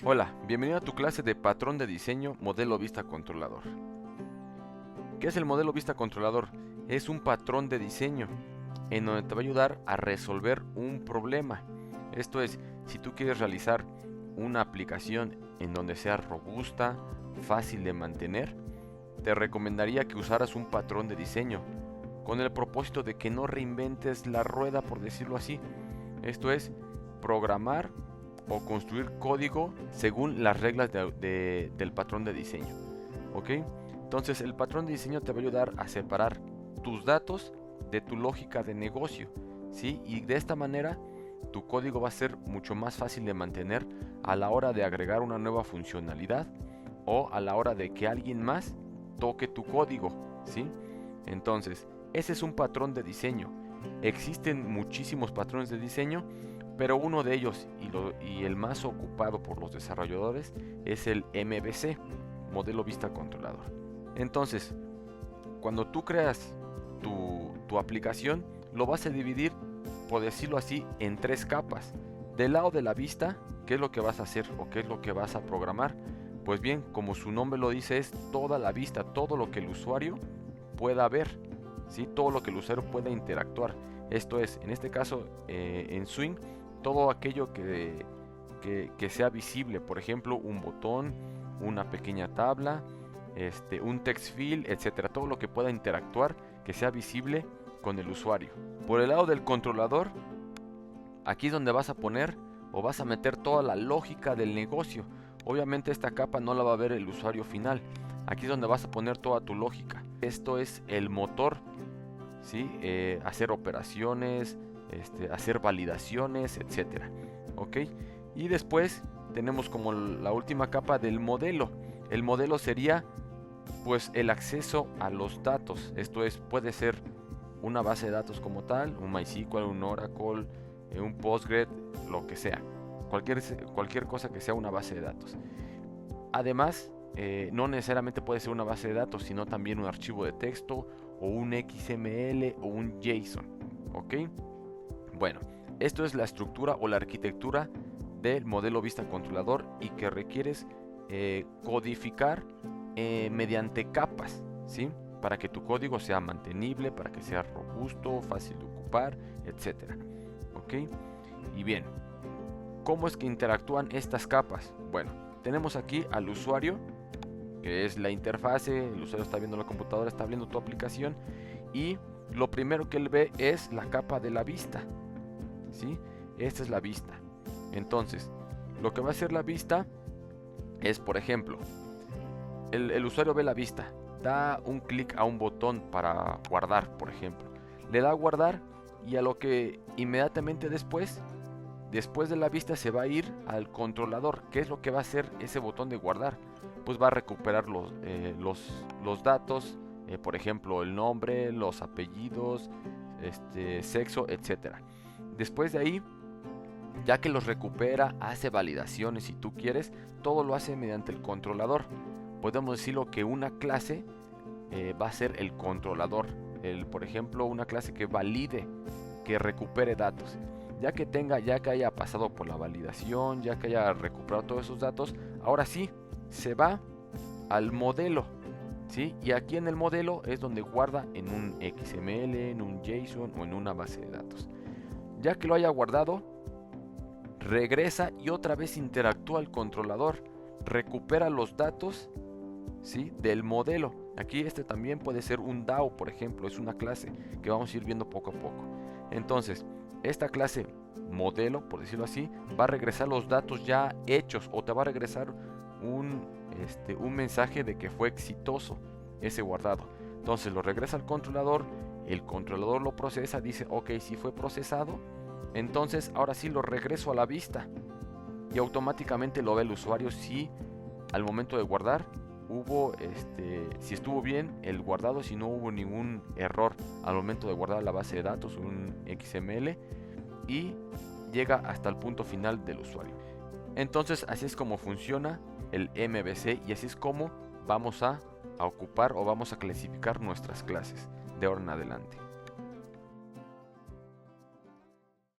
Hola, bienvenido a tu clase de patrón de diseño modelo vista controlador. ¿Qué es el modelo vista controlador? Es un patrón de diseño en donde te va a ayudar a resolver un problema. Esto es, si tú quieres realizar una aplicación en donde sea robusta, fácil de mantener, te recomendaría que usaras un patrón de diseño con el propósito de que no reinventes la rueda, por decirlo así. Esto es, programar o construir código según las reglas del patrón de diseño. ¿Ok? Entonces el patrón de diseño te va a ayudar a separar tus datos de tu lógica de negocio. ¿Sí? Y de esta manera tu código va a ser mucho más fácil de mantener a la hora de agregar una nueva funcionalidad o a la hora de que alguien más toque tu código. ¿Sí? Entonces, ese es un patrón de diseño. Existen muchísimos patrones de diseño, pero uno de ellos y el más ocupado por los desarrolladores es el MVC, modelo vista controlador. Entonces, cuando tú creas tu aplicación, lo vas a dividir, por decirlo así, en tres capas. Del lado de la vista, ¿qué es lo que vas a hacer o qué es lo que vas a programar? Pues bien, como su nombre lo dice, es toda la vista, todo lo que el usuario pueda ver, ¿sí? Todo lo que el usuario pueda interactuar. Esto es, en este caso, en Swing, todo aquello que sea visible, por ejemplo, un botón, una pequeña tabla, un text field, etcétera, todo lo que pueda interactuar, que sea visible con el usuario. Por el lado del controlador, aquí es donde vas a poner o vas a meter toda la lógica del negocio. Obviamente esta capa no la va a ver el usuario final. Aquí es donde vas a poner toda tu lógica. Esto es el motor, ¿sí? Hacer operaciones, hacer validaciones, etcétera. ¿Ok? Y después tenemos como la última capa del modelo. El modelo sería pues el acceso a los datos. Esto es, puede ser una base de datos como tal, un MySQL, un Oracle, un Postgres, lo que sea. Cualquier cosa que sea una base de datos. Además, no necesariamente puede ser una base de datos, sino también un archivo de texto o un XML o un JSON. ¿Ok? Bueno, esto es la estructura o la arquitectura del modelo vista controlador y que requieres codificar mediante capas, ¿sí? Para que tu código sea mantenible, para que sea robusto, fácil de ocupar, etcétera. ¿Ok? Y bien, ¿cómo es que interactúan estas capas? Bueno, tenemos aquí al usuario, que es la interfase, el usuario está viendo la computadora, está viendo tu aplicación y lo primero que él ve es la capa de la vista, ¿sí? Esta es la vista. Entonces, lo que va a hacer la vista es, por ejemplo, el usuario ve la vista, da un clic a un botón para guardar, por ejemplo. Le da a guardar y a lo que inmediatamente después de la vista se va a ir al controlador. ¿Qué es lo que va a hacer ese botón de guardar? Pues va a recuperar los datos, por ejemplo, el nombre, los apellidos, sexo, etcétera. Después de ahí, ya que los recupera, hace validaciones si tú quieres, todo lo hace mediante el controlador. Podemos decirlo que una clase va a ser el controlador. Por ejemplo, una clase que valide, que recupere datos. Ya que haya pasado por la validación, ya que haya recuperado todos esos datos, ahora sí, se va al modelo, ¿sí? Y aquí en el modelo es donde guarda en un XML, en un JSON o en una base de datos. Ya que lo haya guardado, regresa y otra vez interactúa el controlador, recupera los datos, ¿sí? Del modelo. Aquí también puede ser un DAO, por ejemplo, es una clase que vamos a ir viendo poco a poco. Entonces, esta clase modelo, por decirlo así, va a regresar los datos ya hechos o te va a regresar un mensaje de que fue exitoso ese guardado. Entonces lo regresa al controlador, el controlador lo procesa, dice, ok, si fue procesado, entonces ahora sí lo regreso a la vista y automáticamente lo ve el usuario si al momento de guardar hubo si estuvo bien el guardado, si no hubo ningún error al momento de guardar la base de datos o un XML y llega hasta el punto final del usuario. Entonces así es como funciona el MVC y así es como vamos a ocupar o vamos a clasificar nuestras clases de ahora en adelante.